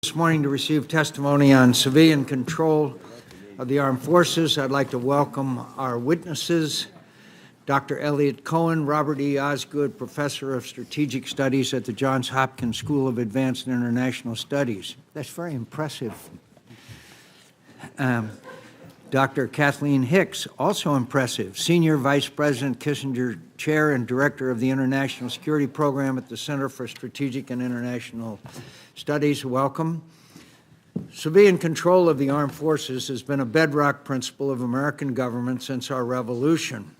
This morning to receive testimony on civilian control of the armed forces. I'd like to welcome our witnesses, Dr. Elliot Cohen, Robert E. Osgood, Professor of Strategic Studies at the Johns Hopkins School of Advanced and International Studies. That's very impressive. Dr. Kathleen Hicks, also impressive, Senior Vice President, Kissinger Chair and Director of the International Security Program at the Center for Strategic and International Studies. Welcome. Civilian control of the armed forces has been a bedrock principle of American government since our revolution.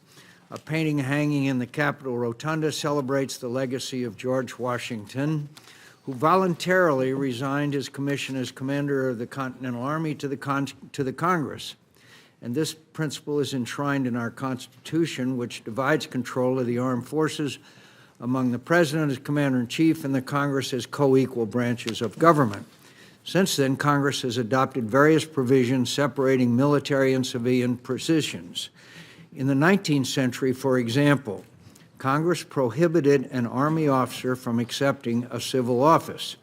A painting hanging in the Capitol Rotunda celebrates the legacy of George Washington, who voluntarily resigned his commission as commander of the Continental Army to the Congress. And this principle is enshrined in our Constitution, which divides control of the armed forces among the President as Commander-in-Chief and the Congress as co-equal branches of government. Since then, Congress has adopted various provisions separating military and civilian positions. In the 19th century, for example, Congress prohibited an Army officer from accepting a civil office.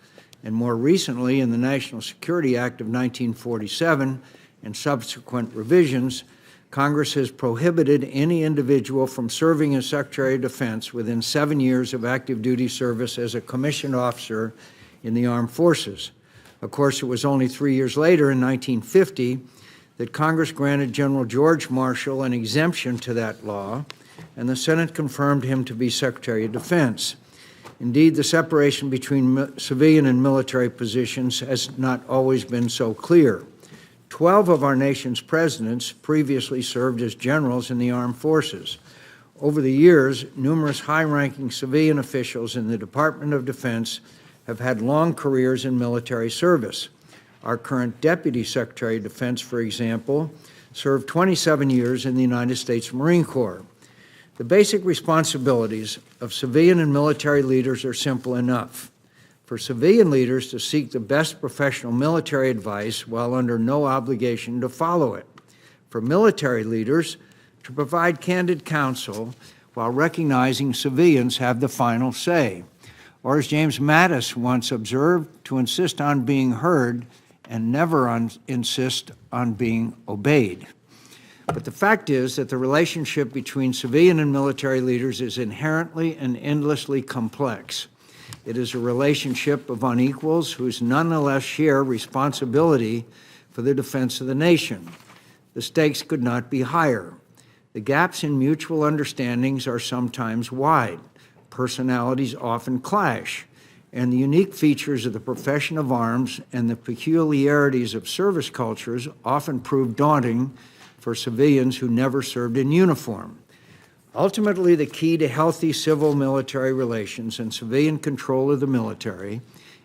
And more recently, in the National Security Act of 1947, and subsequent revisions, Congress has prohibited any individual from serving as Secretary of Defense within 7 years of active duty service as a commissioned officer in the armed forces. Of course, it was only 3 years later, in 1950, that Congress granted General George Marshall an exemption to that law, and the Senate confirmed him to be Secretary of Defense. Indeed, the separation between civilian and military positions has not always been so clear. 12 of our nation's presidents previously served as generals in the armed forces. Over the years, numerous high-ranking civilian officials in the Department of Defense have had long careers in military service. Our current Deputy Secretary of Defense, for example, served 27 years in the United States Marine Corps. The basic responsibilities of civilian and military leaders are simple enough. For civilian leaders to seek the best professional military advice while under no obligation to follow it. For military leaders to provide candid counsel while recognizing civilians have the final say. Or as James Mattis once observed, to insist on being heard and never insist on being obeyed. But the fact is that the relationship between civilian and military leaders is inherently and endlessly complex. It is a relationship of unequals who nonetheless share responsibility for the defense of the nation. The stakes could not be higher. The gaps in mutual understandings are sometimes wide. Personalities often clash, and the unique features of the profession of arms and the peculiarities of service cultures often prove daunting for civilians who never served in uniform. Ultimately, the key to healthy civil-military relations and civilian control of the military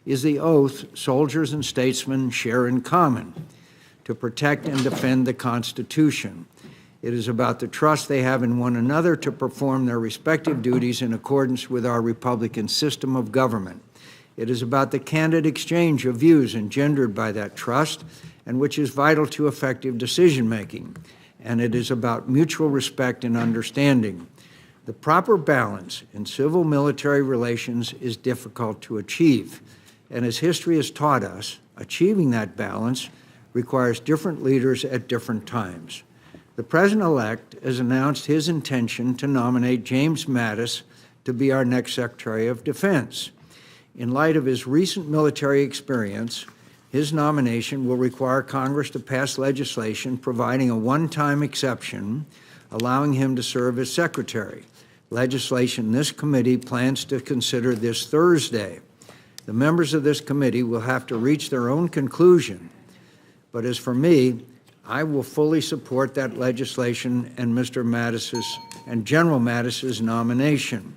is the oath soldiers and statesmen share in common: to protect and defend the Constitution. It is about the trust they have in one another to perform their respective duties in accordance with our Republican system of government. It is about the candid exchange of views engendered by that trust and which is vital to effective decision-making. And it is about mutual respect and understanding. The proper balance in civil-military relations is difficult to achieve, and as history has taught us, achieving that balance requires different leaders at different times. The President-elect has announced his intention to nominate James Mattis to be our next Secretary of Defense. In light of his recent military experience, his nomination will require Congress to pass legislation providing a one-time exception, allowing him to serve as Secretary. Legislation this committee plans to consider this Thursday. The members of this committee will have to reach their own conclusion. But as for me, I will fully support that legislation and Mr. Mattis's and General Mattis's nomination.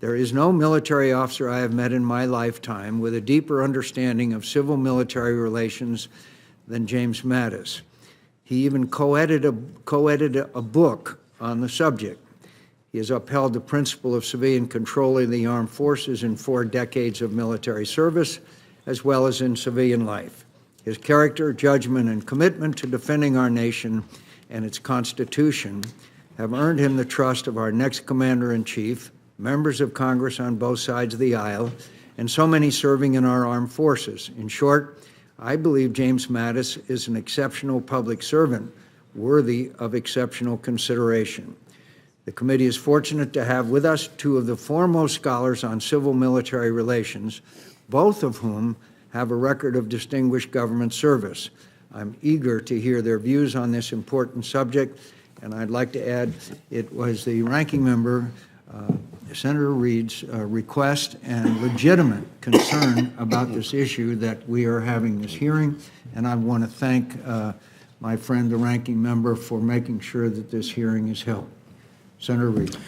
There is no military officer I have met in my lifetime with a deeper understanding of civil-military relations than James Mattis. He even co-edited a book on the subject. He has upheld the principle of civilian control of the armed forces in 4 decades of military service, as well as in civilian life. His character, judgment, and commitment to defending our nation and its Constitution have earned him the trust of our next Commander-in-Chief, members of Congress on both sides of the aisle, and so many serving in our armed forces. In short, I believe James Mattis is an exceptional public servant, worthy of exceptional consideration. The committee is fortunate to have with us two of the foremost scholars on civil-military relations, both of whom have a record of distinguished government service. I'm eager to hear their views on this important subject, and I'd like to add it was the ranking member, Senator Reid's request and legitimate concern about this issue that we are having this hearing, and I want to thank my friend, the ranking member, for making sure that this hearing is held. Senator Reid.